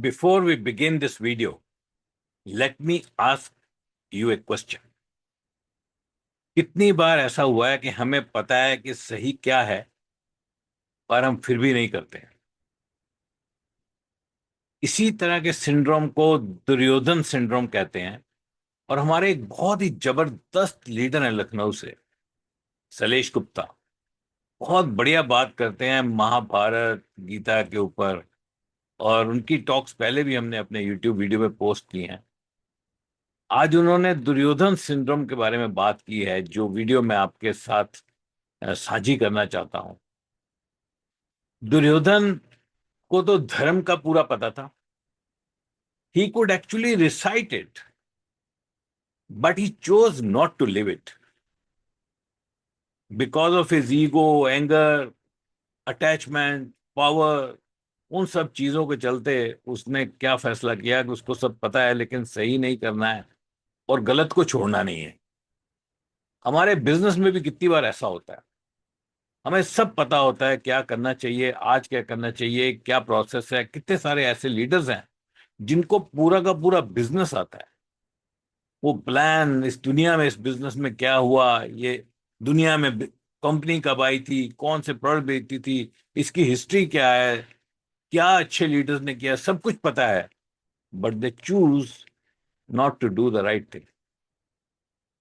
Before we begin this video, let me ask you a question. कितनी बार ऐसा हुआ है कि हमें पता है कि सही क्या है पर हम फिर भी नहीं करते हैं? इसी तरह के सिंड्रोम को दुर्योधन सिंड्रोम कहते हैं। और हमारे एक बहुत ही जबरदस्त लीडर हैं लखनऊ से, शैलेश गुप्ता। बहुत बढ़िया बात करते हैं महाभारत गीता के ऊपर, और उनकी टॉक्स पहले भी हमने अपने यूट्यूब वीडियो में पोस्ट की हैं। आज उन्होंने दुर्योधन सिंड्रोम के बारे में बात की है, जो वीडियो मैं आपके साथ साझी करना चाहता हूं। दुर्योधन को तो धर्म का पूरा पता था। He could actually recite it, but he chose not to live it because of his ego, anger, attachment, power। उन सब चीजों के चलते उसने क्या फैसला किया कि उसको सब पता है लेकिन सही नहीं करना है और गलत को छोड़ना नहीं है। हमारे बिजनेस में भी कितनी बार ऐसा होता है, हमें सब पता होता है क्या करना चाहिए, आज क्या करना चाहिए, क्या प्रोसेस है। कितने सारे ऐसे लीडर्स हैं जिनको पूरा का पूरा बिजनेस आता है। वो प्लान, इस दुनिया में, इस बिजनेस में क्या हुआ, ये दुनिया में कंपनी कब आई थी, कौन से प्रोडक्ट बेचती थी, इसकी हिस्ट्री क्या है, क्या अच्छे लीडर्स ने किया, सब कुछ पता है, but they choose not to do the right thing.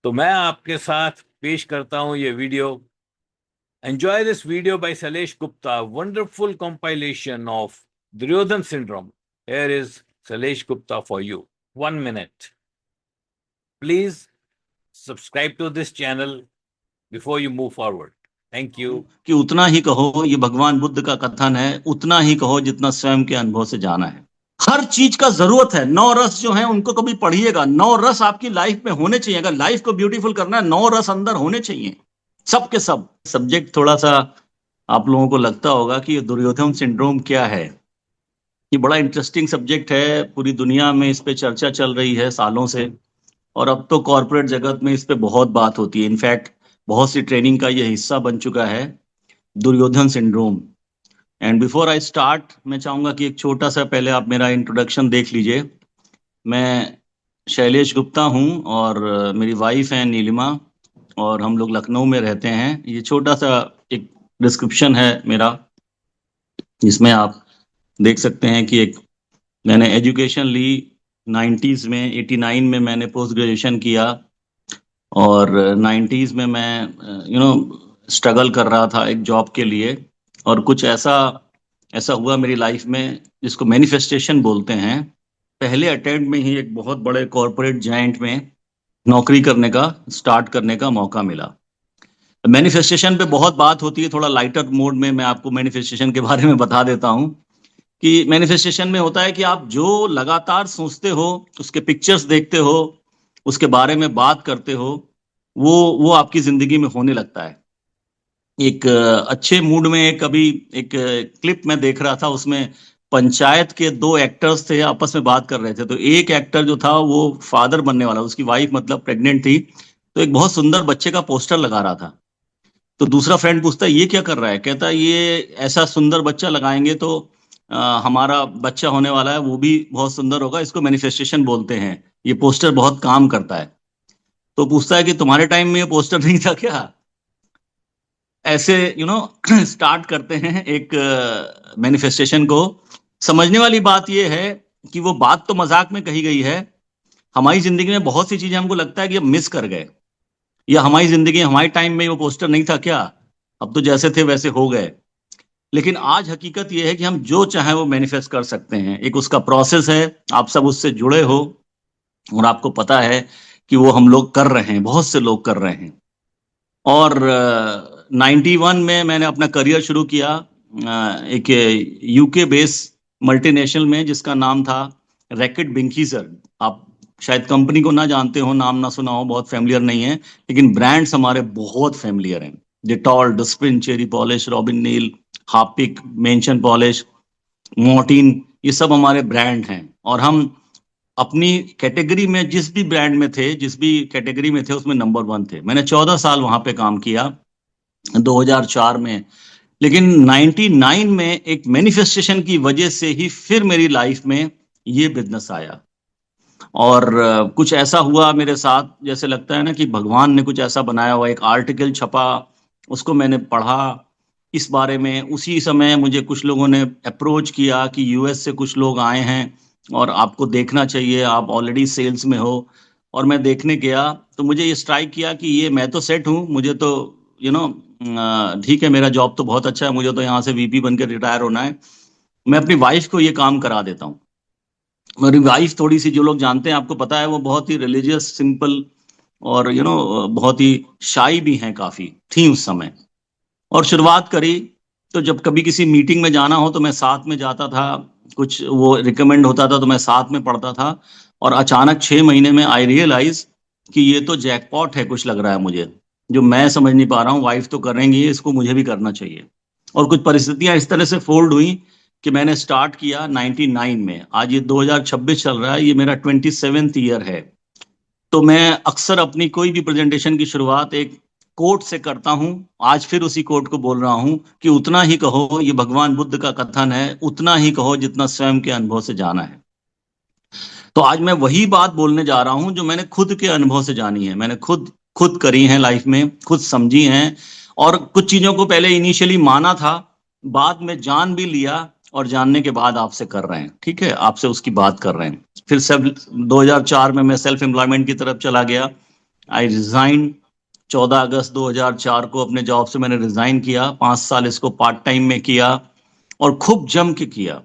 तो मैं आपके साथ पेश करता हूं ये video. Enjoy this video by Shailesh Gupta, wonderful compilation of Duryodhan syndrome. Here is Shailesh Gupta for you. 1 minute. Please subscribe to this channel before you move forward. Thank you. कि उतना ही कहो, ये भगवान बुद्ध का कथन है, उतना ही कहो जितना स्वयं के अनुभव से जाना है। हर चीज का जरूरत है। 9 रस जो है उनको कभी पढ़िएगा। 9 रस आपकी लाइफ में होने चाहिए। अगर लाइफ को ब्यूटीफुल करना है, 9 रस अंदर होने चाहिए, सब के सब। सब्जेक्ट थोड़ा सा आप लोगों को लगता होगा कि ये दुर्योधन सिंड्रोम क्या है। ये बड़ा इंटरेस्टिंग सब्जेक्ट है। पूरी दुनिया में इस पे चर्चा चल रही है सालों से, और अब तो कॉर्पोरेट जगत में इस पे बहुत बात होती है। इनफैक्ट बहुत सी ट्रेनिंग का ये हिस्सा बन चुका है, Duryodhan syndrome. And before I start, मैं चाहूंगा कि एक छोटा सा पहले आप मेरा इंट्रोडक्शन देख लीजिए। मैं शैलेश गुप्ता हूं और मेरी वाइफ है नीलिमा, और हम लोग लखनऊ में रहते हैं। ये छोटा सा एक डिस्क्रिप्शन है मेरा, जिसमें आप देख सकते हैं कि एक मैंने एजुकेशन ली 90s में। 89 में मैंने पोस्ट ग्रेजुएशन किया, और 90s में मैं स्ट्रगल कर रहा था एक जॉब के लिए। और कुछ ऐसा हुआ मेरी लाइफ में जिसको मैनिफेस्टेशन बोलते हैं। पहले अटेम्प्ट में ही एक बहुत बड़े कॉर्पोरेट जायंट में नौकरी करने का, स्टार्ट करने का मौका मिला। मैनिफेस्टेशन पे बहुत बात होती है। थोड़ा लाइटर मोड में मैं आपको मैनिफेस्टेशन के बारे में बता देता हूँ कि मैनिफेस्टेशन में होता है कि आप जो लगातार सोचते हो, उसके पिक्चर्स देखते हो, उसके बारे में बात करते हो, वो आपकी जिंदगी में होने लगता है। एक अच्छे मूड में एक क्लिप मैं देख रहा था, उसमें पंचायत के 2 एक्टर्स थे, आपस में बात कर रहे थे। तो एक एक्टर जो था वो फादर बनने वाला, उसकी वाइफ मतलब प्रेग्नेंट थी, तो एक बहुत सुंदर बच्चे का पोस्टर लगा रहा था। तो दूसरा फ्रेंड पूछता है ये क्या कर रहा है? कहता है ये ऐसा सुंदर बच्चा लगाएंगे तो हमारा बच्चा होने वाला है, वो भी बहुत सुंदर होगा, इसको मैनिफेस्टेशन बोलते हैं, ये पोस्टर बहुत काम करता है। तो पूछता है कि तुम्हारे टाइम में ये पोस्टर नहीं था क्या? ऐसे स्टार्ट करते हैं एक मैनिफेस्टेशन को। समझने वाली बात ये है कि वो बात तो मजाक में कही गई है। हमारी जिंदगी में बहुत सी चीजें हमको लगता है कि हम मिस कर गए, या हमारी जिंदगी, हमारे टाइम में वो पोस्टर नहीं था क्या, अब तो जैसे थे वैसे हो गए। लेकिन आज हकीकत ये है कि हम जो चाहे वो मैनिफेस्ट कर सकते हैं। एक उसका प्रोसेस है, आप सब उससे जुड़े हो और आपको पता है कि वो हम लोग कर रहे हैं, बहुत से लोग कर रहे हैं। और 91 में मैंने अपना करियर शुरू किया एक यूके बेस मल्टीनेशनल में, जिसका नाम था रैकेट बिंकीजर। आप शायद कंपनी को ना जानते हो, नाम ना सुना हो, बहुत फैमिलियर नहीं है, लेकिन ब्रांड्स हमारे बहुत फैमिलियर हैं। Dettol, dustbin, Cherry polish, Robin Neel, Harpic, Mansion polish, Mortein, ये सब हमारे ब्रांड हैं। और हम अपनी कैटेगरी में जिस भी ब्रांड में थे, जिस भी कैटेगरी में थे, उसमें नंबर 1 थे। मैंने 14 साल वहां पे काम किया 2004 में। लेकिन 99 में एक मैनिफेस्टेशन की वजह से ही फिर मेरी लाइफ में ये बिजनेस आया। और कुछ ऐसा हुआ मेरे साथ, जैसे लगता है ना कि भगवान ने कुछ ऐसा बनाया हुआ। एक आर्टिकल छपा, उसको मैंने पढ़ा इस बारे में। उसी समय मुझे कुछ लोगों ने अप्रोच किया कि यूएस से कुछ लोग आए हैं और आपको देखना चाहिए, आप ऑलरेडी सेल्स में हो। और मैं देखने गया तो मुझे ये स्ट्राइक किया कि ये मैं तो सेट हूँ, मुझे तो यू नो ठीक है, मेरा जॉब तो बहुत अच्छा है, मुझे तो यहाँ से वीपी बनकर रिटायर होना है। मैं अपनी वाइफ को ये काम करा देता हूँ। मेरी वाइफ थोड़ी सी, जो लोग जानते हैं आपको पता है, वो बहुत ही रिलीजियस, सिंपल और बहुत ही शाई भी हैं, काफी थी उस समय। और शुरुआत करी तो जब कभी किसी मीटिंग में जाना हो तो मैं साथ में जाता था, कुछ वो रिकमेंड होता था तो मैं साथ में पढ़ता था। और अचानक 6 महीने में आई रियलाइज कि ये तो जैकपॉट है, कुछ लग रहा है मुझे, जो मैं समझ नहीं पा रहा हूँ, वाइफ तो करेंगी, इसको मुझे भी करना चाहिए। और कुछ परिस्थितियां इस तरह से फोल्ड हुई कि मैंने स्टार्ट किया 99 में। आज ये 2026 चल रहा है, ये मेरा 27th ईयर है। तो मैं अक्सर अपनी कोई भी प्रेजेंटेशन की शुरुआत एक कोट से करता हूं। आज फिर उसी कोट को बोल रहा हूं कि उतना ही कहो, ये भगवान बुद्ध का कथन है, उतना ही कहो जितना स्वयं के अनुभव से जाना है। तो आज मैं वही बात बोलने जा रहा हूं जो मैंने खुद के अनुभव से जानी है, मैंने खुद खुद करी है लाइफ में, खुद समझी हैं। और कुछ चीजों को पहले इनिशियली माना था, बाद में जान भी लिया, और जानने के बाद आपसे कर रहे हैं, ठीक है, आपसे उसकी बात कर रहे हैं। फिर सब 2004 में मैं सेल्फ एम्प्लॉयमेंट की तरफ चला गया। आई रिजाइन 14 अगस्त 2004 को अपने जॉब से मैंने रिजाइन किया। 5 साल इसको पार्ट टाइम में किया और खूब जम के किया।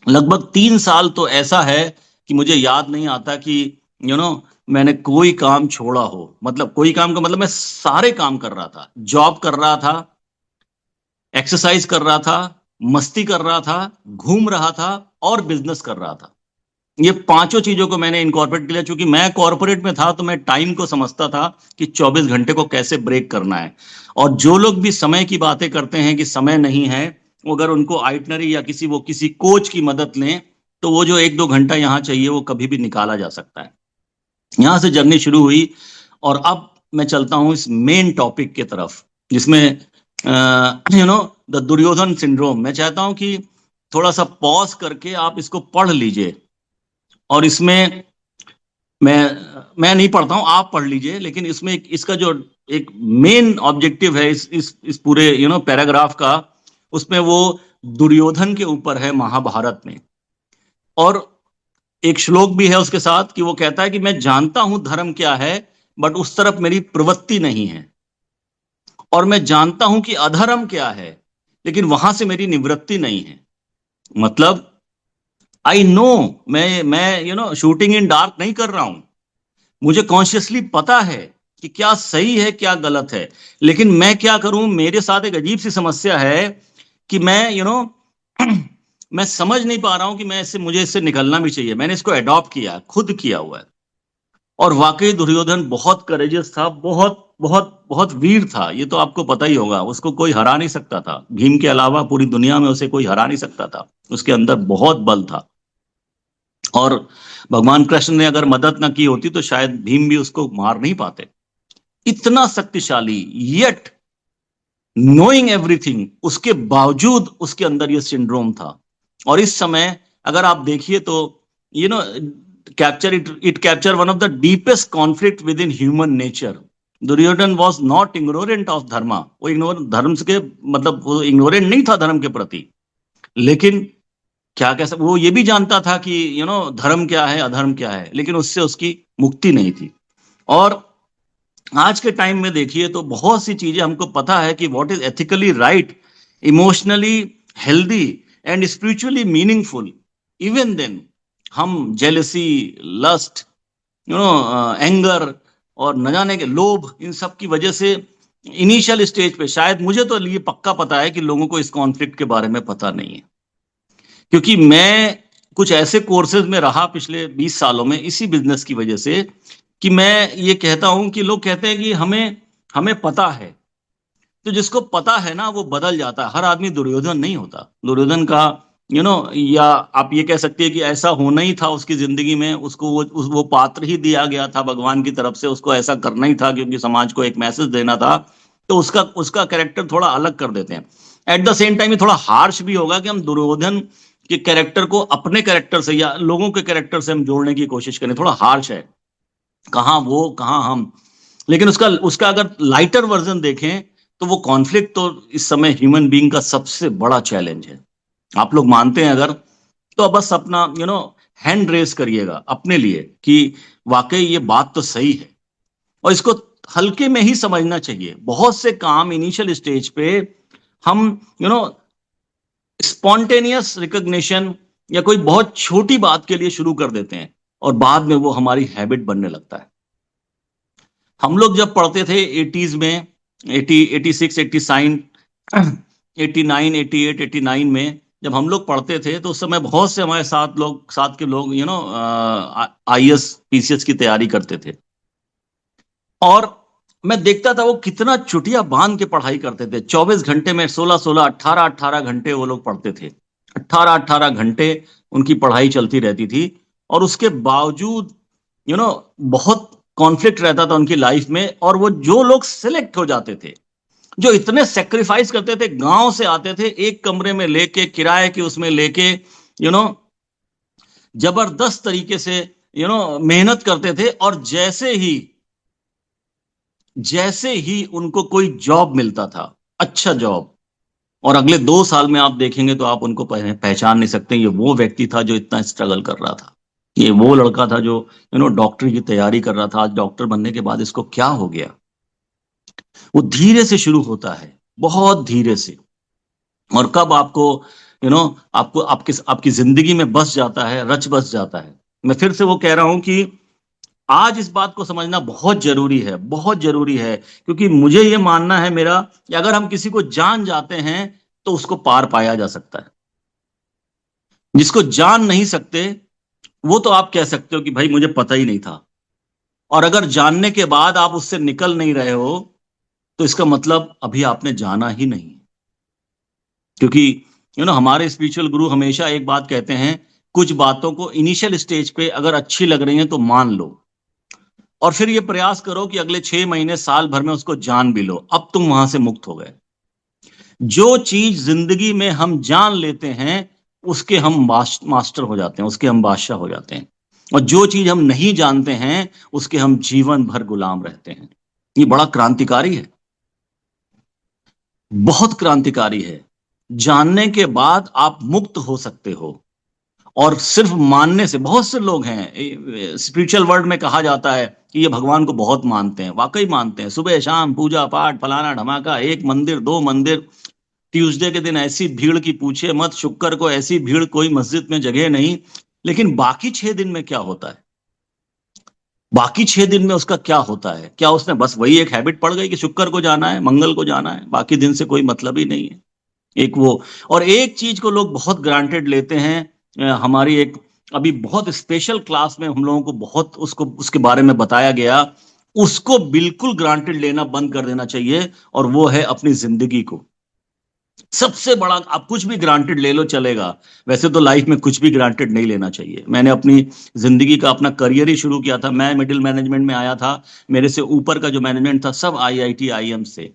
लगभग 3 साल तो ऐसा है कि मुझे याद नहीं आता कि यू नो मैंने कोई काम छोड़ा हो। मतलब कोई काम का मतलब मैं सारे काम कर रहा था, जॉब कर रहा था, एक्सरसाइज कर रहा था, मस्ती कर रहा था, घूम रहा था, और बिजनेस कर रहा था। ये पांचों चीजों को मैंने इनकॉर्पोरेट किया। चूंकि मैं कॉर्पोरेट में था तो मैं टाइम को समझता था कि 24 घंटे को कैसे ब्रेक करना है। और जो लोग भी समय की बातें करते हैं कि समय नहीं है, वो अगर उनको आइटनरी या किसी कोच की मदद लें तो वो जो 1-2 घंटा यहाँ चाहिए वो कभी भी निकाला जा सकता है। यहाँ से जर्नी शुरू हुई। और अब मैं चलता हूँ इस मेन टॉपिक की तरफ, जिसमें द दुर्योधन सिंड्रोम। मैं चाहता हूं कि थोड़ा सा पॉज करके आप इसको पढ़ लीजिए। और इसमें मैं नहीं पढ़ता हूं, आप पढ़ लीजिए। लेकिन इसमें इसका जो एक मेन ऑब्जेक्टिव है इस पूरे पैराग्राफ का, उसमें वो दुर्योधन के ऊपर है महाभारत में। और एक श्लोक भी है उसके साथ कि वो कहता है कि मैं जानता हूं धर्म क्या है, बट उस तरफ मेरी प्रवृत्ति नहीं है। और मैं जानता हूं कि अधर्म क्या है, लेकिन वहां से मेरी निवृत्ति नहीं है। मतलब आई नो, मैं शूटिंग इन डार्क नहीं कर रहा हूं। मुझे कॉन्शियसली पता है कि क्या सही है क्या गलत है। लेकिन मैं क्या करूं, मेरे साथ एक अजीब सी समस्या है कि मैं मैं समझ नहीं पा रहा हूं कि मुझे इससे निकलना भी चाहिए। मैंने इसको अडॉप्ट किया, खुद किया हुआ है। और वाकई दुर्योधन बहुत करेजियस था, बहुत बहुत बहुत वीर था। ये तो आपको पता ही होगा, उसको कोई हरा नहीं सकता था। भीम के अलावा पूरी दुनिया में उसे कोई हरा नहीं सकता था। उसके अंदर बहुत बल था। और भगवान कृष्ण ने अगर मदद ना की होती तो शायद भीम भी उसको मार नहीं पाते। इतना शक्तिशाली, येट नोइंग एवरीथिंग, उसके बावजूद उसके अंदर ये सिंड्रोम था। और इस समय अगर आप देखिए तो you know it capture one of the deepest conflict with in human nature. Duryodhan was not ignorant of dharma. वो इग्नोर धर्म के मतलब वो इग्नोरेंट नहीं था धर्म के प्रति। लेकिन क्या कह सकते, वो ये भी जानता था कि धर्म क्या है अधर्म क्या है, लेकिन उससे उसकी मुक्ति नहीं थी। और आज के टाइम में देखिए तो बहुत सी चीजें हमको पता है कि what is ethically right, emotionally healthy and spiritually meaningful. Even then हम जेलसी, लस्ट, एंगर और न जाने के लोभ, इन सब की वजह से इनिशियल स्टेज पे, शायद मुझे तो ये पक्का पता है कि लोगों को इस कॉन्फ्लिक्ट के बारे में पता नहीं है। क्योंकि मैं कुछ ऐसे कोर्सेज में रहा पिछले 20 सालों में इसी बिजनेस की वजह से, कि मैं ये कहता हूं कि लोग कहते हैं कि हमें हमें पता है। तो जिसको पता है ना वो बदल जाता है। हर आदमी दुर्योधन नहीं होता। दुर्योधन का या आप ये कह सकते हैं कि ऐसा होना ही था उसकी जिंदगी में। उसको वो पात्र ही दिया गया था भगवान की तरफ से, उसको ऐसा करना ही था क्योंकि समाज को एक मैसेज देना था। तो उसका कैरेक्टर थोड़ा अलग कर देते हैं। एट द सेम टाइम ये थोड़ा हार्श भी होगा कि हम दुर्योधन कि कैरेक्टर को अपने कैरेक्टर से या लोगों के कैरेक्टर से हम जोड़ने की कोशिश करें, थोड़ा हार्श है, कहाँ वो कहाँ हम। लेकिन उसका उसका अगर लाइटर वर्जन देखें तो वो कॉन्फ्लिक्ट तो इस समय ह्यूमन बीइंग का सबसे बड़ा चैलेंज है। आप लोग मानते हैं अगर, तो बस अपना हैंड रेस करिएगा अपने लिए कि वाकई ये बात तो सही है, और इसको हल्के में ही समझना चाहिए। बहुत से काम इनिशियल स्टेज पे हम स्पॉन्टेनियस रिकॉग्निशन या कोई बहुत छोटी बात के लिए शुरू कर देते हैं, और बाद में वो हमारी हैबिट बनने लगता है। हम लोग जब पढ़ते थे 80s में, 80, 86, 87, 89, 88, 89 में जब हम लोग पढ़ते थे, तो उस समय बहुत से हमारे साथ के लोग आईएएस पीसीएस की तैयारी करते थे, और मैं देखता था वो कितना चुटिया बांध के पढ़ाई करते थे। 24 घंटे में 16 16 18 18 घंटे वो लोग पढ़ते थे। 18 18 घंटे उनकी पढ़ाई चलती रहती थी, और उसके बावजूद बहुत कॉन्फ्लिक्ट रहता था उनकी लाइफ में। और वो जो लोग सिलेक्ट हो जाते थे, जो इतने सेक्रीफाइस करते थे, गांव से आते थे, एक कमरे में लेके, किराए के उसमें लेके, यू नो जबरदस्त तरीके से मेहनत करते थे, और जैसे ही उनको कोई जॉब मिलता था, अच्छा जॉब, और अगले 2 साल में आप देखेंगे तो आप उनको पहचान नहीं सकते, ये वो व्यक्ति था जो इतना स्ट्रगल कर रहा था, ये वो लड़का था जो डॉक्टर की तैयारी कर रहा था, आज डॉक्टर बनने के बाद इसको क्या हो गया। वो धीरे से शुरू होता है, बहुत धीरे से, और कब आपको आपको आपकी जिंदगी में बस जाता है, रच बस जाता है। मैं फिर से वो कह रहा हूं कि आज इस बात को समझना बहुत जरूरी है, बहुत जरूरी है, क्योंकि मुझे ये मानना है मेरा कि अगर हम किसी को जान जाते हैं तो उसको पार पाया जा सकता है। जिसको जान नहीं सकते, वो तो आप कह सकते हो कि भाई मुझे पता ही नहीं था, और अगर जानने के बाद आप उससे निकल नहीं रहे हो, तो इसका मतलब अभी आपने जाना ही नहीं। क्योंकि हमारे स्पिरिचुअल गुरु हमेशा एक बात कहते हैं, कुछ बातों को इनिशियल स्टेज पे अगर अच्छी लग रही हैं तो मान लो, और फिर ये प्रयास करो कि अगले 6 महीने साल भर में उसको जान भी लो, अब तुम वहां से मुक्त हो गए। जो चीज जिंदगी में हम जान लेते हैं, उसके हम मास्टर हो जाते हैं, उसके हम बादशाह हो जाते हैं, और जो चीज हम नहीं जानते हैं, उसके हम जीवन भर गुलाम रहते हैं। ये बड़ा क्रांतिकारी है, बहुत क्रांतिकारी है। जानने के बाद आप मुक्त हो सकते हो, और सिर्फ मानने से, बहुत से लोग हैं, स्पिरिचुअल वर्ल्ड में कहा जाता है कि ये भगवान को बहुत मानते हैं, वाकई मानते हैं, सुबह शाम पूजा पाठ फलाना ढमाका, एक मंदिर 2 मंदिर, ट्यूसडे के दिन ऐसी भीड़ की पूछे मत, शुक्र को ऐसी भीड़, कोई मस्जिद में जगह नहीं। लेकिन बाकी 6 दिन में क्या होता है? बाकी 6 दिन में उसका क्या होता है? क्या उसने बस वही एक हैबिट पड़ गई कि शुक्र को जाना है, मंगल को जाना है, बाकी दिन से कोई मतलब ही नहीं है? एक वो, और एक चीज को लोग बहुत ग्रांटेड लेते हैं। हमारी एक अभी बहुत स्पेशल क्लास में हम लोगों को बहुत उसको उसके बारे में बताया गया, उसको बिल्कुल ग्रांटेड लेना बंद कर देना चाहिए, और वो है अपनी जिंदगी को। सबसे बड़ा, आप कुछ भी ग्रांटेड ले लो चलेगा, वैसे तो लाइफ में कुछ भी ग्रांटेड नहीं लेना चाहिए। मैंने अपनी जिंदगी का अपना करियर ही शुरू किया था, मैं मिडिल मैनेजमेंट में आया था, मेरे से ऊपर का जो मैनेजमेंट था सब आईआईटी आईएम से,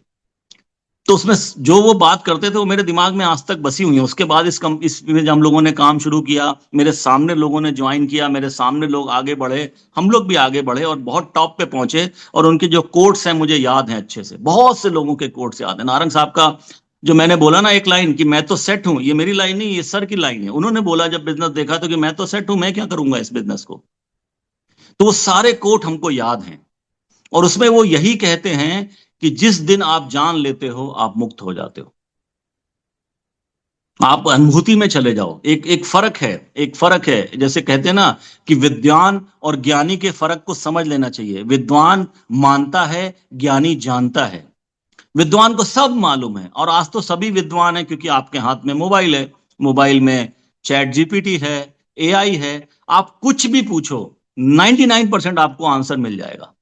तो उसमें जो वो बात करते थे वो मेरे दिमाग में आज तक बसी हुई है। उसके बाद इसमें हम लोगों ने काम शुरू किया, मेरे सामने लोगों ने ज्वाइन किया, मेरे सामने लोग आगे बढ़े, हम लोग भी आगे बढ़े और बहुत टॉप पे पहुंचे। और उनके जो कोट्स हैं मुझे याद हैं अच्छे से, बहुत से लोगों के कोट्स याद हैं। नारंग साहब का जो मैंने बोला ना एक लाइन कि मैं तो सेट हूं, ये मेरी लाइन नहीं, ये सर की लाइन है। उन्होंने बोला जब बिजनेस देखा तो कि मैं तो सेट हूं, मैं क्या करूंगा इस बिजनेस को। तो वो सारे कोट हमको याद हैं, और उसमें वो यही कहते हैं कि जिस दिन आप जान लेते हो आप मुक्त हो जाते हो, आप अनुभूति में चले जाओ। एक एक फर्क है, एक फर्क है, जैसे कहते हैं ना कि विद्वान और ज्ञानी के फर्क को समझ लेना चाहिए। विद्वान मानता है, ज्ञानी जानता है। विद्वान को सब मालूम है, और आज तो सभी विद्वान है क्योंकि आपके हाथ में मोबाइल है, मोबाइल में चैट जीपीटी है, एआई है, आप कुछ भी पूछो 99% आपको आंसर मिल जाएगा।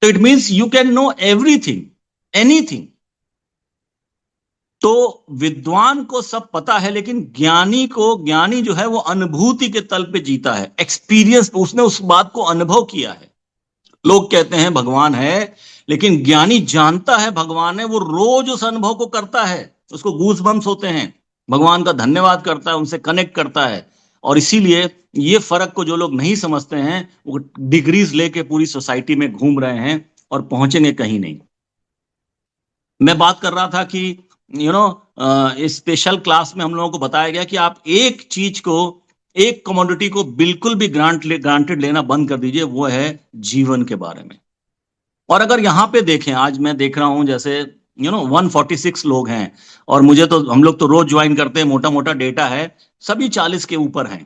तो it means you can know everything, anything. तो विद्वान को सब पता है, लेकिन ज्ञानी जो है वो अनुभूति के तल पे जीता है, एक्सपीरियंस, उसने उस बात को अनुभव किया है। लोग कहते हैं भगवान है, लेकिन ज्ञानी जानता है भगवान है, वो रोज उस अनुभव को करता है, उसको गूज बम्स होते हैं। भगवान का धन्यवाद करता है, उनसे कनेक्ट करता है। और इसीलिए ये फर्क को जो लोग नहीं समझते हैं वो डिग्रीज लेके पूरी सोसाइटी में घूम रहे हैं और पहुंचेंगे कहीं नहीं। मैं बात कर रहा था कि यू नो स्पेशल क्लास में हम लोगों को बताया गया कि आप एक चीज को, एक कमोडिटी को बिल्कुल भी ग्रांटेड लेना बंद कर दीजिए, वो है जीवन के बारे में। और अगर यहाँ पे देखें, आज मैं देख रहा हूं जैसे 146 लोग हैं, और मुझे तो, हम लोग तो रोज ज्वाइन करते हैं, मोटा मोटा डेटा है, सभी 40 के ऊपर हैं।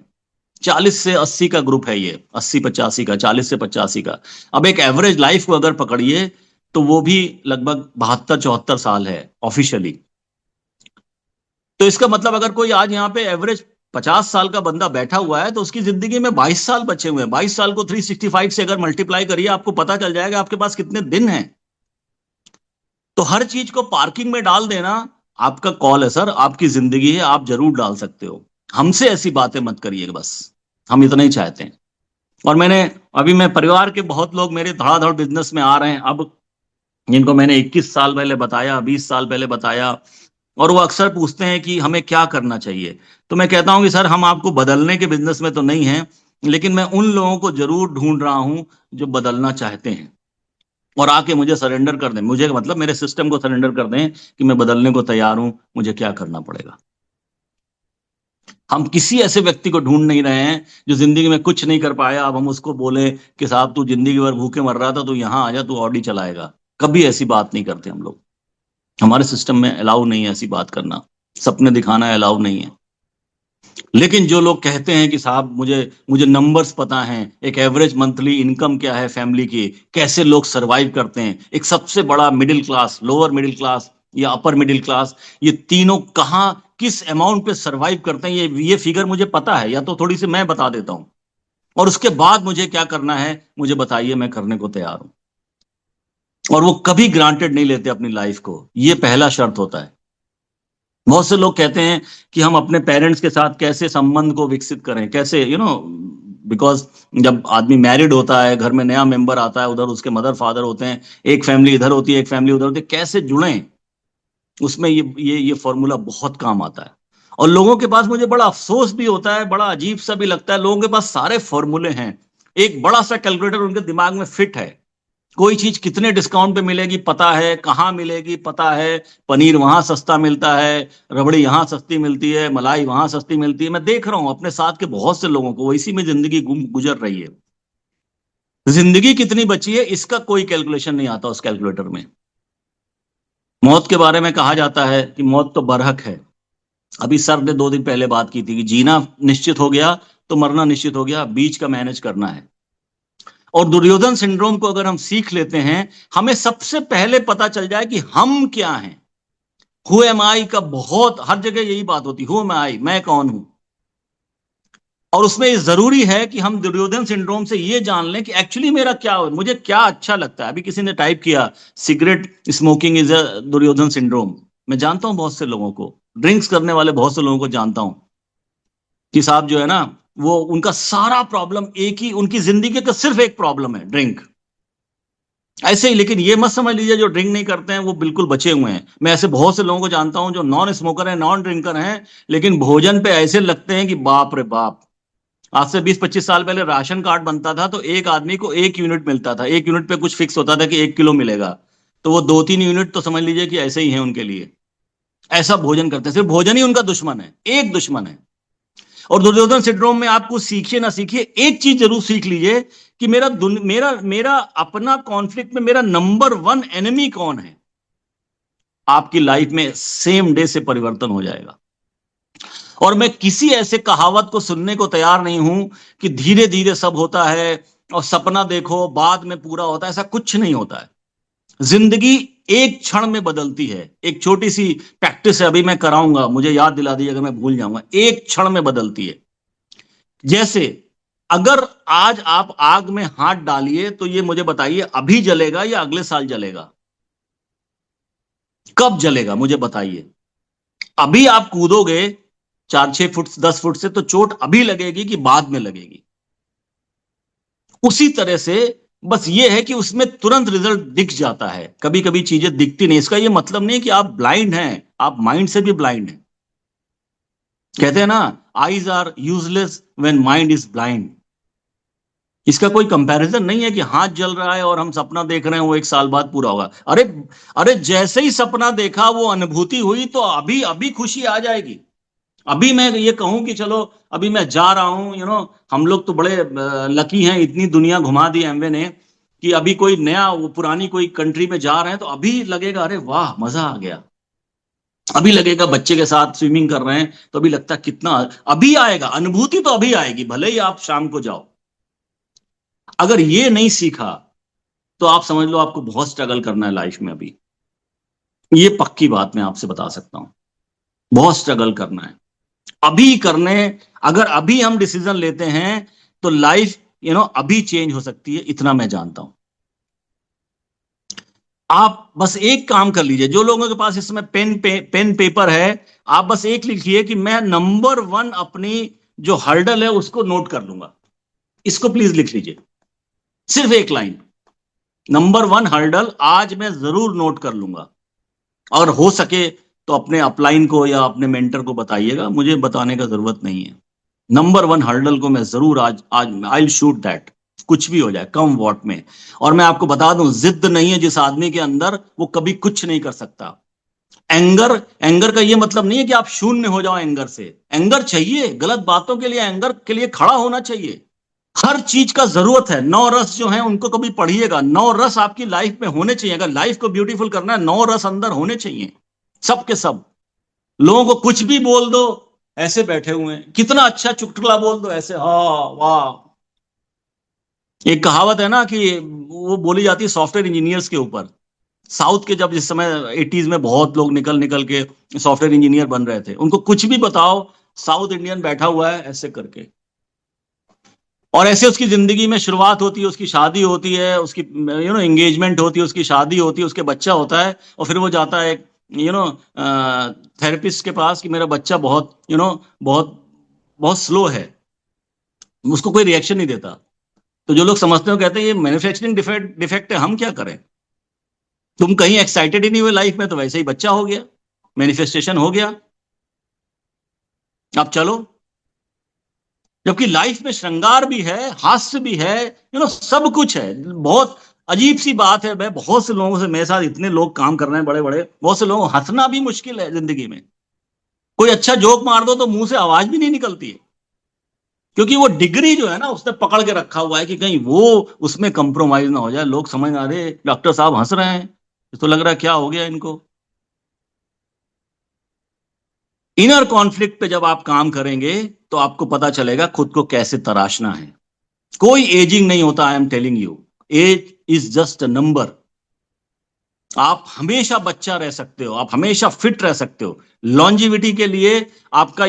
40 से 80 का ग्रुप है ये, 80-85 का, 40 से 85 का। अब एक एवरेज लाइफ को अगर पकड़िए तो वो भी लगभग 72-74 साल है ऑफिशियली। तो इसका मतलब अगर कोई आज यहाँ पे एवरेज 50 साल का बंदा बैठा हुआ है तो उसकी जिंदगी में 22 साल बचे हुए हैं। 22 साल को 365 से अगर मल्टीप्लाई करिए, आपको पता चल जाएगा आपके पास कितने दिन हैं। तो हर चीज को पार्किंग में डाल देना आपका कॉल है सर, आपकी जिंदगी है, आप जरूर डाल सकते हो। हमसे ऐसी बातें मत करिएगा, बस हम इतना ही चाहते हैं। और मैं परिवार के बहुत लोग मेरे धड़ाधड़ बिजनेस में आ रहे हैं अब, जिनको मैंने 21 साल पहले बताया, 20 साल पहले बताया, और वो अक्सर पूछते हैं कि हमें क्या करना चाहिए। तो मैं कहता हूं कि सर, हम आपको बदलने के बिजनेस में तो नहीं हैं, लेकिन मैं उन लोगों को जरूर ढूंढ रहा हूं जो बदलना चाहते हैं और आके मुझे सरेंडर कर दें, मुझे मतलब मेरे सिस्टम को सरेंडर कर दें कि मैं बदलने को तैयार हूं, मुझे क्या करना पड़ेगा। हम किसी ऐसे व्यक्ति को ढूंढ नहीं रहे हैं जो जिंदगी में कुछ नहीं कर पाया, अब हम उसको बोले कि साहब तू जिंदगी भर भूखे मर रहा था, तू यहाँ आ जा, तू ऑडी चलाएगा। कभी ऐसी बात नहीं करते हम लोग, हमारे सिस्टम में अलाउ नहीं है ऐसी बात करना, सपने दिखाना अलाउ नहीं है। लेकिन जो लोग कहते हैं कि साहब मुझे मुझे नंबर्स पता हैं, एक एवरेज मंथली इनकम क्या है फैमिली की, कैसे लोग सरवाइव करते हैं, एक सबसे बड़ा middle class, lower middle class या अपर मिडिल क्लास, ये तीनों कहाँ किस अमाउंट पे सरवाइव करते हैं, ये फिगर मुझे पता है, या तो थोड़ी सी मैं बता देता हूं, और उसके बाद मुझे क्या करना है मुझे बताइए, मैं करने को तैयार हूं। और वो कभी ग्रांटेड नहीं लेते अपनी लाइफ को, ये पहला शर्त होता है। बहुत से लोग कहते हैं कि हम अपने पेरेंट्स के साथ कैसे संबंध को विकसित करें, कैसे बिकॉज जब आदमी मैरिड होता है, घर में नया मेंबर आता है, उधर उसके मदर फादर होते हैं, एक फैमिली इधर होती है, एक फैमिली उधर होती है, कैसे जुड़ें, उसमें ये फॉर्मूला बहुत काम आता है। और लोगों के पास, मुझे बड़ा अफसोस भी होता है, बड़ा अजीब सा भी लगता है, लोगों के पास सारे फॉर्मूले हैं, एक बड़ा सा कैलकुलेटर उनके दिमाग में फिट है, कोई चीज कितने डिस्काउंट पे मिलेगी पता है, कहाँ मिलेगी पता है, पनीर वहां सस्ता मिलता है, रबड़ी यहाँ सस्ती मिलती है, मलाई वहां सस्ती मिलती है। मैं देख रहा हूं अपने साथ के बहुत से लोगों को, इसी में जिंदगी गुजर रही है। जिंदगी कितनी बची है इसका कोई कैलकुलेशन नहीं आता उस कैलकुलेटर में। मौत के बारे में कहा जाता है कि मौत तो बरहक है। अभी सर ने 2 दिन पहले बात की थी कि जीना निश्चित हो गया तो मरना निश्चित हो गया, बीच का मैनेज करना है। और दुर्योधन सिंड्रोम को अगर हम सीख लेते हैं, हमें सबसे पहले पता चल जाए कि हम क्या हैं। हु एम आई का बहुत, हर जगह यही बात होती, हु एम आई, मैं कौन हूं। और उसमें ये जरूरी है कि हम दुर्योधन सिंड्रोम से ये जान लें कि एक्चुअली मेरा क्या हो, मुझे क्या अच्छा लगता है। अभी किसी ने टाइप किया cigarette smoking is a Duryodhan syndrome. मैं जानता हूं बहुत से लोगों को, ड्रिंक्स करने वाले बहुत से लोगों को जानता हूं कि साहब जो है ना, वो उनका सारा प्रॉब्लम एक ही, उनकी जिंदगी का सिर्फ एक प्रॉब्लम है, ड्रिंक। ऐसे ही, लेकिन ये मत समझ लीजिए जो ड्रिंक नहीं करते हैं वो बिल्कुल बचे हुए हैं। मैं ऐसे बहुत से लोगों को जानता हूं जो नॉन स्मोकर हैं, नॉन ड्रिंकर हैं, लेकिन भोजन पे ऐसे लगते हैं कि बाप रे बाप। आज से 20-25 साल पहले राशन कार्ड बनता था तो एक आदमी को 1 यूनिट मिलता था, 1 यूनिट पे कुछ फिक्स होता था कि 1 किलो मिलेगा, तो वो 2-3 यूनिट तो समझ लीजिए कि ऐसे ही है उनके लिए। ऐसा भोजन करते हैं, सिर्फ भोजन ही उनका दुश्मन है, एक दुश्मन है। और दुर्योधन सिंड्रोम में आप कुछ सीखिए ना सीखिए, एक चीज जरूर सीख लीजिए कि मेरा मेरा अपना कॉन्फ्लिक्ट में मेरा नंबर 1 एनिमी कौन है। आपकी लाइफ में सेम डे से परिवर्तन हो जाएगा। और मैं किसी ऐसे कहावत को सुनने को तैयार नहीं हूं कि धीरे धीरे सब होता है और सपना देखो बाद में पूरा होता है, ऐसा कुछ नहीं होता है। जिंदगी एक क्षण में बदलती है। एक छोटी सी प्रैक्टिस है, अभी मैं कराऊंगा, मुझे याद दिला दीजिए अगर मैं भूल जाऊंगा। एक क्षण में बदलती है। जैसे अगर आज आप आग में हाथ डालिए तो ये मुझे बताइए अभी जलेगा या अगले साल जलेगा, कब जलेगा मुझे बताइए। अभी आप कूदोगे 4-6 फुट 10 फुट से तो चोट अभी लगेगी कि बाद में लगेगी। उसी तरह से बस ये है कि उसमें तुरंत रिजल्ट दिख जाता है, कभी कभी चीजें दिखती नहीं। इसका ये मतलब नहीं कि आप ब्लाइंड हैं, आप माइंड से भी ब्लाइंड हैं। कहते हैं ना, eyes are useless when mind is blind. इसका कोई कंपैरिजन नहीं है कि हाथ जल रहा है और हम सपना देख रहे हैं वो 1 साल बाद पूरा होगा। अरे, अरे जैसे ही सपना देखा, वो अनुभूति हुई, तो अभी अभी खुशी आ जाएगी। अभी मैं ये कहूं कि चलो अभी मैं जा रहा हूं, हम लोग तो बड़े लकी हैं, इतनी दुनिया घुमा दी एमवे ने, कि अभी कोई नया, वो पुरानी कोई कंट्री में जा रहे हैं, तो अभी लगेगा अरे वाह मजा आ गया। अभी लगेगा बच्चे के साथ स्विमिंग कर रहे हैं, तो अभी लगता है कितना, अभी आएगा अनुभूति, तो अभी आएगी, भले ही आप शाम को जाओ। अगर ये नहीं सीखा तो आप समझ लो आपको बहुत स्ट्रगल करना है लाइफ में। अभी ये पक्की बात मैं आपसे बता सकता हूं, बहुत स्ट्रगल करना है अभी करने। अगर अभी हम डिसीजन लेते हैं तो लाइफ अभी चेंज हो सकती है, इतना मैं जानता हूं। आप बस एक काम कर लीजिए, जो लोगों के पास इस समय पेन पेपर है, आप बस एक लिखिए कि मैं नंबर 1 अपनी जो हर्डल है उसको नोट कर लूंगा। इसको प्लीज लिख लीजिए, सिर्फ एक लाइन, नंबर 1 हर्डल आज मैं जरूर नोट कर लूंगा। और हो सके तो अपने अपलाइन को या अपने मेंटर को बताइएगा, मुझे बताने का जरूरत नहीं है। नंबर 1 हर्डल को मैं जरूर आज आज आई विल शूट दैट, कुछ भी हो जाए, कम वॉट में। और मैं आपको बता दूं, जिद नहीं है जिस आदमी के अंदर, वो कभी कुछ नहीं कर सकता। एंगर, एंगर का ये मतलब नहीं है कि आप शून्य हो जाओ एंगर से। एंगर चाहिए, गलत बातों के लिए एंगर के लिए खड़ा होना चाहिए। हर चीज का जरूरत है। 9 रस जो है उनको कभी पढ़िएगा। 9 रस आपकी लाइफ में होने चाहिए। अगर लाइफ को ब्यूटीफुल करना है, 9 रस अंदर होने चाहिए, सब के सब। लोगों को कुछ भी बोल दो, ऐसे बैठे हुए हैं, कितना अच्छा चुटकुला बोल दो, ऐसे हाँ वाह। एक कहावत है ना कि वो बोली जाती है सॉफ्टवेयर इंजीनियर्स के ऊपर। साउथ के जब जिस समय 80s में बहुत लोग निकल निकल के सॉफ्टवेयर इंजीनियर बन रहे थे, उनको कुछ भी बताओ, साउथ इंडियन बैठा हुआ है ऐसे करके। और ऐसे उसकी जिंदगी में शुरुआत होती है, उसकी शादी होती है, उसकी एंगेजमेंट होती है, उसकी शादी होती है, उसके बच्चा होता है, और फिर वो जाता है यू नो थेरेपिस्ट के पास कि मेरा बच्चा बहुत बहुत बहुत स्लो है, उसको कोई रिएक्शन नहीं देता। तो जो लोग समझते हो कहते हैं ये मैन्युफैक्चरिंग डिफेक्ट डिफेक्ट है, हम क्या करें। तुम कहीं एक्साइटेड ही नहीं हुए लाइफ में, तो वैसे ही बच्चा हो गया, मैनिफेस्टेशन हो गया, अब चलो। जबकि लाइफ में श्रृंगार भी है, हास्य भी है, सब कुछ है। बहुत अजीब सी बात है, मैं बहुत से लोगों से, मेरे साथ इतने लोग काम कर रहे हैं बड़े बड़े, बहुत से लोगों को हंसना भी मुश्किल है जिंदगी में। कोई अच्छा जोक मार दो तो मुंह से आवाज भी नहीं निकलती है, क्योंकि वो डिग्री जो है ना उसने पकड़ के रखा हुआ है कि कहीं वो उसमें कंप्रोमाइज ना हो जाए। लोग समझ आ रहे, डॉक्टर साहब हंस रहे हैं, तो लग रहा है क्या हो गया इनको। इनर कॉन्फ्लिक्ट पे जब आप काम करेंगे तो आपको पता चलेगा खुद को कैसे तराशना है। कोई एजिंग नहीं होता, I am telling you, age is just a number. आप हमेशा बच्चा रह सकते हो, आप हमेशा फिट रह सकते हो। लॉन्जिविटी के लिए आपका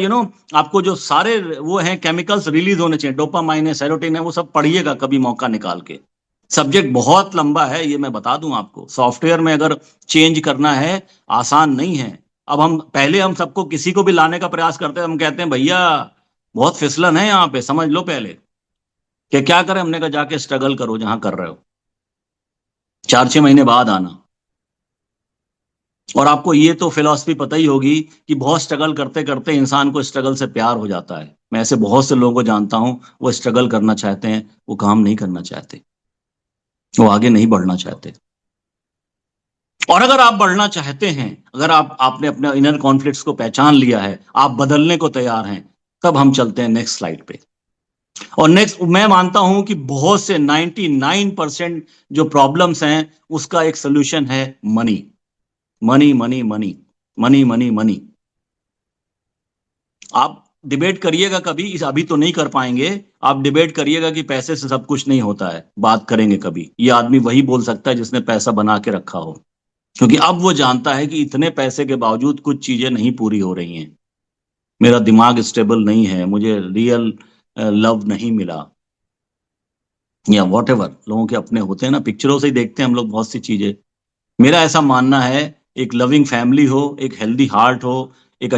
आपको जो सारे वो हैं केमिकल्स रिलीज होने चाहिए, डोपामाइन है, सेरोटिन है, वो सब पढ़िएगा कभी मौका निकाल के। सब्जेक्ट बहुत लंबा है, ये मैं बता दूं आपको। सॉफ्टवेयर में अगर चेंज करना है, आसान नहीं है। अब हम सबको किसी को भी लाने का प्रयास करते हैं, हम कहते हैं भैया बहुत फिसलन है यहाँ पे, समझ लो पहले कि क्या करें। हमने कहा जाके स्ट्रगल करो जहां कर रहे हो, 4-6 महीने बाद आना। और आपको ये तो फिलॉसफी पता ही होगी कि बहुत स्ट्रगल करते करते इंसान को स्ट्रगल से प्यार हो जाता है। मैं ऐसे बहुत से लोगों को जानता हूं, वो स्ट्रगल करना चाहते हैं, वो काम नहीं करना चाहते, वो आगे नहीं बढ़ना चाहते। और अगर आप बढ़ना चाहते हैं, अगर आपने अपने इनर कॉन्फ्लिक्ट्स को पहचान लिया है, आप बदलने को तैयार हैं, तब हम चलते हैं नेक्स्ट स्लाइड पे। और नेक्स्ट, मैं मानता हूं कि बहुत से 99% जो प्रॉब्लम्स हैं उसका एक सोल्यूशन है money. Money money money money money money. आप डिबेट करिएगा कभी, इस अभी तो नहीं कर पाएंगे, आप डिबेट करिएगा कि पैसे से सब कुछ नहीं होता है, बात करेंगे कभी। ये आदमी वही बोल सकता है जिसने पैसा बना के रखा हो, क्योंकि अब वो जानता है कि इतने पैसे के बावजूद कुछ चीजें नहीं पूरी हो रही हैं। मेरा दिमाग स्टेबल नहीं है, मुझे रियल लव नहीं मिला, या वॉट एवर लोगों के अपने होते हैं ना, पिक्चरों से ही देखते हैं हम लोग बहुत सी चीजें। मेरा ऐसा मानना है, एक लविंग फैमिली हो, एक हेल्दी हार्ट हो, एक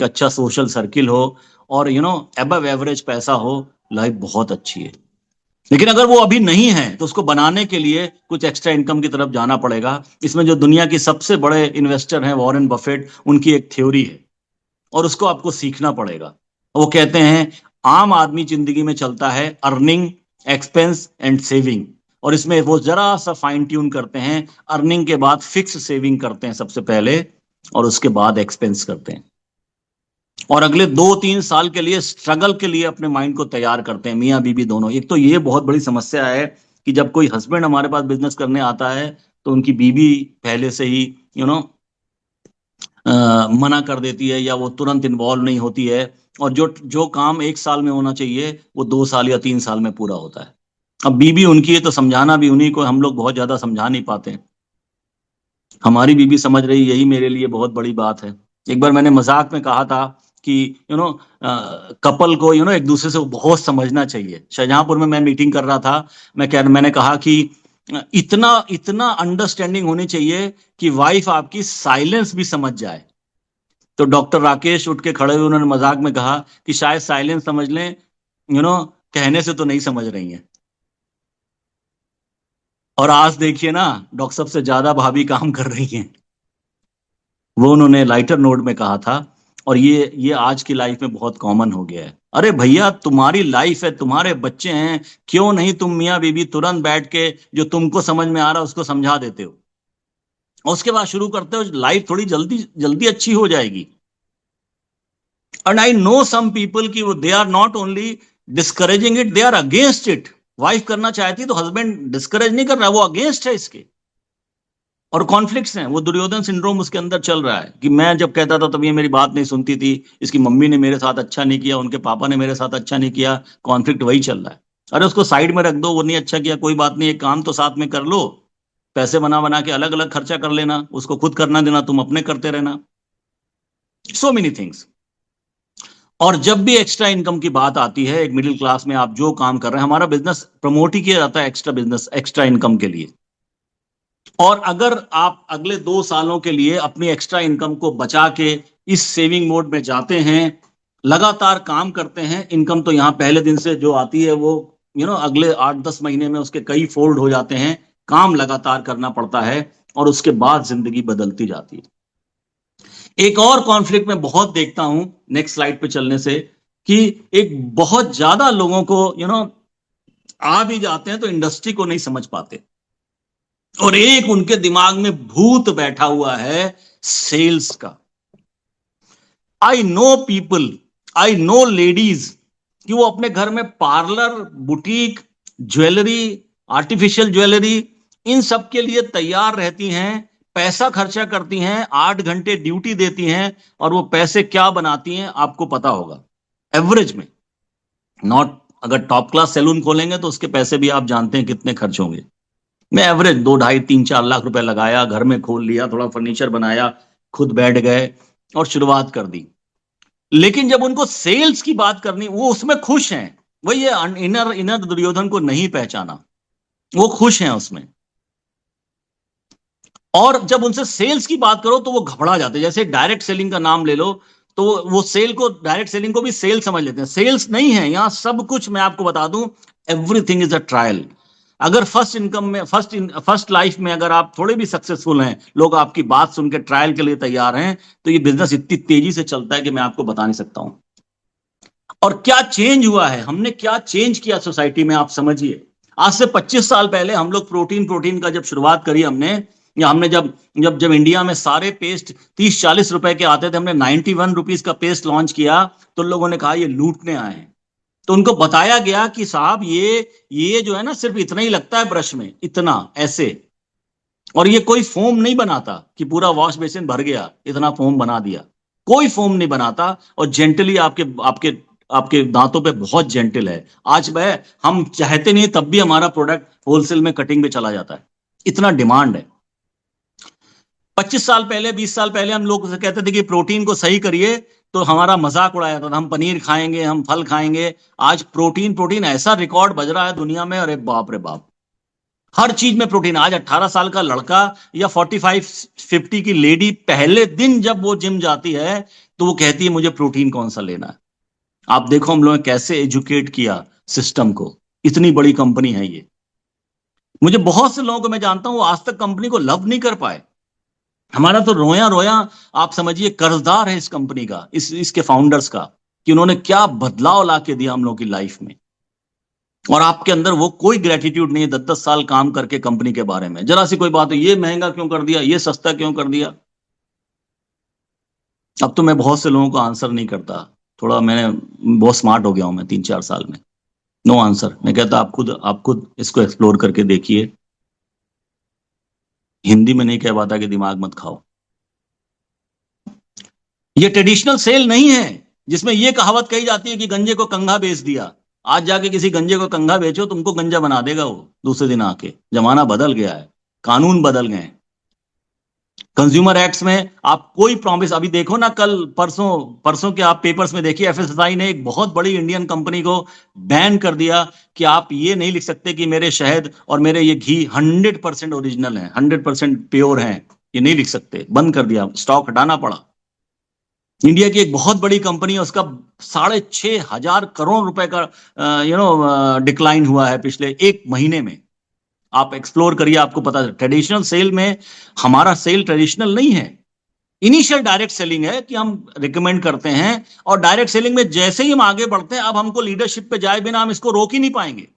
अच्छा सोशल सर्किल हो, और अबव एवरेज पैसा हो, लाइफ बहुत अच्छी है। लेकिन अगर वो अभी नहीं है तो उसको बनाने के लिए कुछ एक्स्ट्रा इनकम की तरफ जाना पड़ेगा। इसमें जो दुनिया की सबसे बड़े इन्वेस्टर हैं, वॉरेन बफेट, उनकी एक थ्योरी है। और उसको आपको सीखना पड़ेगा। वो कहते हैं आम आदमी जिंदगी में चलता है अर्निंग, एक्सपेंस एंड सेविंग, और इसमें वो जरा सा फाइन ट्यून करते हैं, अर्निंग के बाद फिक्स सेविंग करते हैं सबसे पहले, और उसके बाद एक्सपेंस करते हैं, और अगले 2-3 साल के लिए स्ट्रगल के लिए अपने माइंड को तैयार करते हैं, मियाँ बीबी दोनों। एक तो ये बहुत बड़ी समस्या है कि जब कोई हस्बैंड हमारे पास बिजनेस करने आता है तो उनकी बीबी पहले से ही मना कर देती है, या वो तुरंत इन्वॉल्व नहीं होती है, और जो जो काम 1 साल में होना चाहिए वो 2 साल या 3 साल में पूरा होता है। अब बीबी उनकी है तो समझाना भी उन्हीं को, हम लोग बहुत ज्यादा समझा नहीं पाते हैं। हमारी बीबी समझ रही, यही मेरे लिए बहुत बड़ी बात है। एक बार मैंने मजाक में कहा था कि कपल को एक दूसरे से बहुत समझना चाहिए। शाहजहांपुर में मैं मीटिंग कर रहा था, मैंने कहा कि इतना इतना अंडरस्टैंडिंग होनी चाहिए कि वाइफ आपकी साइलेंस भी समझ जाए। तो डॉक्टर राकेश उठ के खड़े हुए, उन्होंने मजाक में कहा कि शायद साइलेंस समझ लें, कहने से तो नहीं समझ रही हैं। और आज देखिए ना, डॉक्टर साहब से ज्यादा भाभी काम कर रही हैं। वो उन्होंने लाइटर नोट में कहा था, और ये आज की लाइफ में बहुत कॉमन हो गया है। अरे भैया, तुम्हारी लाइफ है, तुम्हारे बच्चे हैं, क्यों नहीं तुम मियाँ बीबी तुरंत बैठ के जो तुमको समझ में आ रहा है उसको समझा देते हो, और उसके बाद शुरू करते हो, लाइफ थोड़ी जल्दी जल्दी अच्छी हो जाएगी। And I know some people की वो they are not only discouraging it, they are against it. Wife करना चाहती तो हस्बैंड डिस्करेज नहीं कर रहा, वो अगेंस्ट है इसके, और कॉन्फ्लिक्ट्स हैं। वो दुर्योधन सिंड्रोम उसके अंदर चल रहा है कि मैं जब कहता था तब ये मेरी बात नहीं सुनती थी, इसकी मम्मी ने मेरे साथ अच्छा नहीं किया, उनके पापा ने मेरे साथ अच्छा नहीं किया, कॉन्फ्लिक्ट वही चल रहा है। अरे उसको साइड में रख दो, वो नहीं अच्छा किया कोई बात नहीं, एक काम तो साथ में कर लो, पैसे बना बना के अलग अलग खर्चा कर लेना, उसको खुद करना देना, तुम अपने करते रहना, सो मेनी थिंग्स। और जब भी एक्स्ट्रा इनकम की बात आती है, एक मिडिल क्लास में आप जो काम कर रहे हैं, हमारा बिजनेस प्रमोट ही किया जाता है एक्स्ट्रा बिजनेस, एक्स्ट्रा इनकम के लिए। और अगर आप अगले 2 सालों के लिए अपनी एक्स्ट्रा इनकम को बचा के इस सेविंग मोड में जाते हैं, लगातार काम करते हैं, इनकम तो यहां पहले दिन से जो आती है वो अगले 8-10 महीने में उसके कई फोल्ड हो जाते हैं। काम लगातार करना पड़ता है, और उसके बाद जिंदगी बदलती जाती है। एक और कॉन्फ्लिक्ट में बहुत देखता हूं, नेक्स्ट स्लाइड पे चलने से, कि एक बहुत ज्यादा लोगों को आ भी जाते हैं तो इंडस्ट्री को नहीं समझ पाते, और एक उनके दिमाग में भूत बैठा हुआ है सेल्स का। I know people, I know ladies, कि वो अपने घर में parlour, boutique, jewellery, artificial jewellery, इन सब के लिए तैयार रहती हैं, पैसा खर्चा करती हैं, 8 घंटे ड्यूटी देती हैं, और वो पैसे क्या बनाती हैं आपको पता होगा, एवरेज में। नॉट, अगर टॉप क्लास सैलून खोलेंगे तो उसके पैसे भी आप जानते हैं कितने खर्च होंगे। मैं एवरेज 2, 2.5, 3, 4 लाख रुपए लगाया, घर में खोल लिया, थोड़ा फर्नीचर बनाया, खुद बैठ गए और शुरुआत कर दी। लेकिन जब उनको सेल्स की बात करनी, वो उसमें खुश हैं। वही ये इनर इनर दुर्योधन को नहीं पहचाना, वो खुश हैं उसमें। और जब उनसे सेल्स की बात करो तो वो घबरा जाते हैं। जैसे डायरेक्ट सेलिंग का नाम ले लो, तो वो सेल को, डायरेक्ट सेलिंग को भी सेल समझ लेते हैं। सेल्स नहीं है यहां, सब कुछ मैं आपको बता दूं, एवरीथिंग इज अ ट्रायल। अगर फर्स्ट इनकम में, फर्स्ट लाइफ में अगर आप थोड़े भी सक्सेसफुल हैं, लोग आपकी बात सुन के ट्रायल के लिए तैयार हैं, तो ये बिजनेस इतनी तेजी से चलता है कि मैं आपको बता नहीं सकता हूं। और क्या चेंज हुआ है, हमने क्या चेंज किया सोसाइटी में, आप समझिए। आज से 25 साल पहले हम लोग प्रोटीन प्रोटीन का जब शुरुआत करी हमने, या हमने जब जब जब इंडिया में सारे पेस्ट 30-40 रुपए के आते थे, हमने 91 रुपीज का पेस्ट लॉन्च किया, तो लोगों ने कहा ये लूटने आए हैं। तो उनको बताया गया कि साहब ये जो है ना, सिर्फ इतना ही लगता है ब्रश में, इतना ऐसे, और ये कोई फोम नहीं बनाता कि पूरा वॉश बेसिन भर गया, इतना फोम बना दिया, कोई फोम नहीं बनाता, और जेंटली आपके आपके आपके दांतों पे बहुत जेंटल है। आज वह हम चाहते नहीं तब भी हमारा प्रोडक्ट होलसेल में कटिंग में चला जाता है, इतना डिमांड है। 25 साल पहले, 20 साल पहले हम लोग कहते थे कि प्रोटीन को सही करिए, तो हमारा मजाक उड़ाया जाता था, हम पनीर खाएंगे, हम फल खाएंगे। आज प्रोटीन प्रोटीन ऐसा रिकॉर्ड बज रहा है दुनिया में, अरे बाप रे बाप, हर चीज में प्रोटीन। आज 18 साल का लड़का या 45-50 की लेडी, पहले दिन जब वो जिम जाती है तो वो कहती है मुझे प्रोटीन कौन सा लेना है। आप देखो हम लोगों ने कैसे एजुकेट किया सिस्टम को, इतनी बड़ी कंपनी है ये। मुझे बहुत से लोगों को मैं जानता हूं, वो आज तक कंपनी को लव नहीं कर पाए, हमारा तो रोया रोया, आप समझिए कर्जदार है इस कंपनी का, इसके फाउंडर्स का, कि उन्होंने क्या बदलाव ला के दिया हम लोग की लाइफ में। और आपके अंदर वो कोई ग्रेटिट्यूड नहीं है 10-10 साल काम करके कंपनी के बारे में। जरा सी कोई बात हो, ये महंगा क्यों कर दिया, ये सस्ता क्यों कर दिया। अब तो मैं बहुत से लोगों को आंसर नहीं करता, थोड़ा मैंने बहुत स्मार्ट हो गया हूं मैं 3-4 साल में। नो आंसर, मैं कहता आप खुद इसको एक्सप्लोर करके देखिए। हिंदी में नहीं कह पाता कि दिमाग मत खाओ। ये ट्रेडिशनल सेल नहीं है जिसमें ये कहावत कही जाती है कि गंजे को कंघा बेच दिया। आज जाके किसी गंजे को कंघा बेचो, तुमको गंजा बना देगा वो दूसरे दिन आके। जमाना बदल गया है, कानून बदल गए हैं। कंज्यूमर एक्ट्स में आप कोई प्रॉमिस, अभी देखो ना, कल परसों परसों के आप पेपर्स में देखिए, एफएसएसआई ने एक बहुत बड़ी इंडियन कंपनी को बैन कर दिया कि आप ये नहीं लिख सकते कि मेरे शहद और मेरे ये घी 100% ओरिजिनल है, 100% प्योर है, ये नहीं लिख सकते, बंद कर दिया, स्टॉक हटाना पड़ा। इंडिया की एक बहुत बड़ी कंपनी है, उसका 6,500 करोड़ रुपए का डिक्लाइन हुआ है पिछले 1 महीने में। आप एक्सप्लोर करिए, आपको पता है। ट्रेडिशनल सेल में हमारा सेल ट्रेडिशनल नहीं है, इनिशियल डायरेक्ट सेलिंग है कि हम रिकमेंड करते हैं। और डायरेक्ट सेलिंग में जैसे ही हम आगे बढ़ते हैं, अब हमको लीडरशिप पे जाए बिना हम इसको रोक ही नहीं पाएंगे।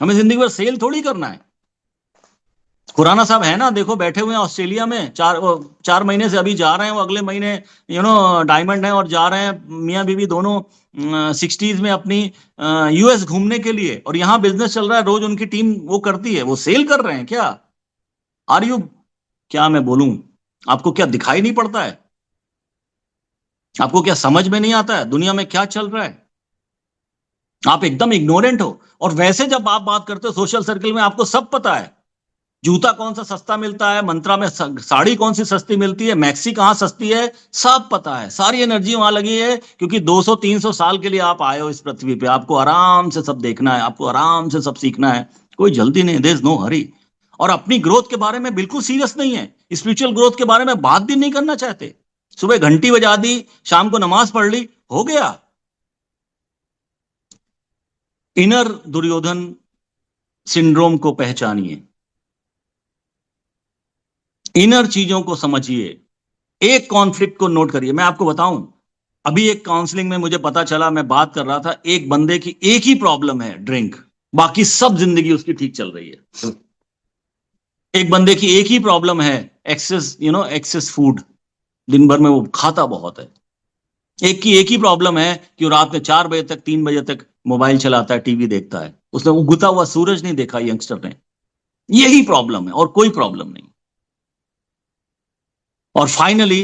हमें जिंदगी भर सेल थोड़ी करना है। खुराना साहब है ना, देखो बैठे हुए हैं ऑस्ट्रेलिया में, 4 महीने से, अभी जा रहे हैं वो अगले महीने, डायमंड है, और जा रहे हैं मियाँ बीवी दोनों 60s में अपनी यूएस घूमने के लिए। और यहाँ बिजनेस चल रहा है, रोज उनकी टीम वो करती है, वो सेल कर रहे हैं क्या। आर यू, क्या मैं बोलूं, आपको क्या दिखाई नहीं पड़ता है, आपको क्या समझ में नहीं आता है दुनिया में क्या चल रहा है। आप एकदम इग्नोरेंट हो। और वैसे जब आप बात करते हो सोशल सर्कल में, आपको सब पता है, जूता कौन सा सस्ता मिलता है, मंत्रा में साड़ी कौन सी सस्ती मिलती है, मैक्सी कहां सस्ती है, सब पता है। सारी एनर्जी वहां लगी है, क्योंकि 200-300 साल के लिए आप आए हो इस पृथ्वी पे। आपको आराम से सब देखना है, आपको आराम से सब सीखना है, कोई जल्दी नहीं, देयर इज नो हरी। और अपनी ग्रोथ के बारे में बिल्कुल सीरियस नहीं है, स्पिरिचुअल ग्रोथ के बारे में बात भी नहीं करना चाहते। सुबह घंटी बजा दी, शाम को नमाज पढ़ ली, हो गया। इनर दुर्योधन सिंड्रोम को पहचानिए, इनर चीजों को समझिए, एक कॉन्फ्लिक्ट को नोट करिए। मैं आपको बताऊं, अभी एक काउंसलिंग में मुझे पता चला, मैं बात कर रहा था, एक बंदे की एक ही प्रॉब्लम है, ड्रिंक, बाकी सब जिंदगी उसकी ठीक चल रही है। एक बंदे की एक ही प्रॉब्लम है, एक्सेस फूड, दिन भर में वो खाता बहुत है। एक की एक ही प्रॉब्लम है कि वो रात में 4 बजे तक, 3 बजे तक मोबाइल चलाता है, टीवी देखता है। उसने उगता हुआ सूरज नहीं देखा यंगस्टर ने। यही प्रॉब्लम है और कोई प्रॉब्लम नहीं। और फाइनली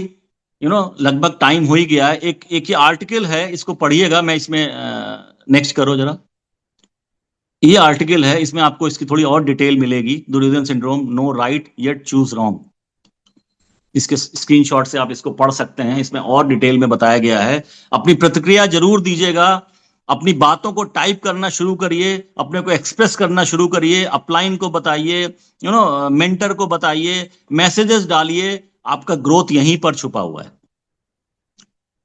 लगभग टाइम हो ही गया है। एक एक ही आर्टिकल है, इसको पढ़िएगा। मैं इसमें नेक्स्ट करो जरा। ये आर्टिकल है, इसमें आपको इसकी थोड़ी और डिटेल मिलेगी। Duryodhan syndrome, know right yet choose wrong. इसके स्क्रीनशॉट से आप इसको पढ़ सकते हैं, इसमें और डिटेल में बताया गया है। अपनी प्रतिक्रिया जरूर दीजिएगा, अपनी बातों को टाइप करना शुरू करिए, अपने को एक्सप्रेस करना शुरू करिए, अपलाइन को बताइए, मेंटर को बताइए, मैसेजेस डालिए। आपका ग्रोथ यहीं पर छुपा हुआ है।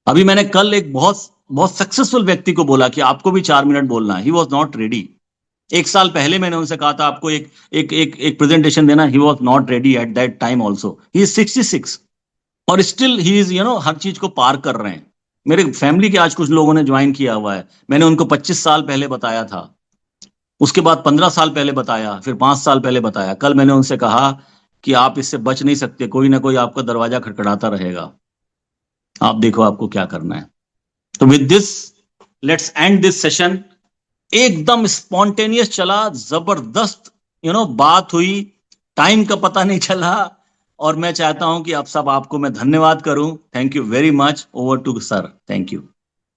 अभी मैंने कल एक बहुत बहुत सक्सेसफुल व्यक्ति को बोला कि आपको भी 4 मिनट बोलना है। He was not ready. 1 साल पहले मैंने उनसे कहा था आपको एक एक एक एक प्रेजेंटेशन देना। He was not ready at that time also. He is 66 और स्टिल ही इज हर चीज को पार कर रहे हैं। मेरे फैमिली के आज कुछ लोगों ने ज्वाइन किया हुआ है। मैंने उनको 25 साल पहले बताया था, उसके बाद 15 साल पहले बताया, फिर 5 साल पहले बताया। कल मैंने उनसे कहा कि आप इससे बच नहीं सकते, कोई ना कोई आपका दरवाजा खटखटाता रहेगा, आप देखो आपको क्या करना है। तो with this let's end this session. एकदम स्पॉन्टेनियस चला, जबरदस्त बात हुई, टाइम का पता नहीं चला। और मैं चाहता हूं कि आप सब, आपको मैं धन्यवाद करूं। Thank you very much. Over to sir. Thank you.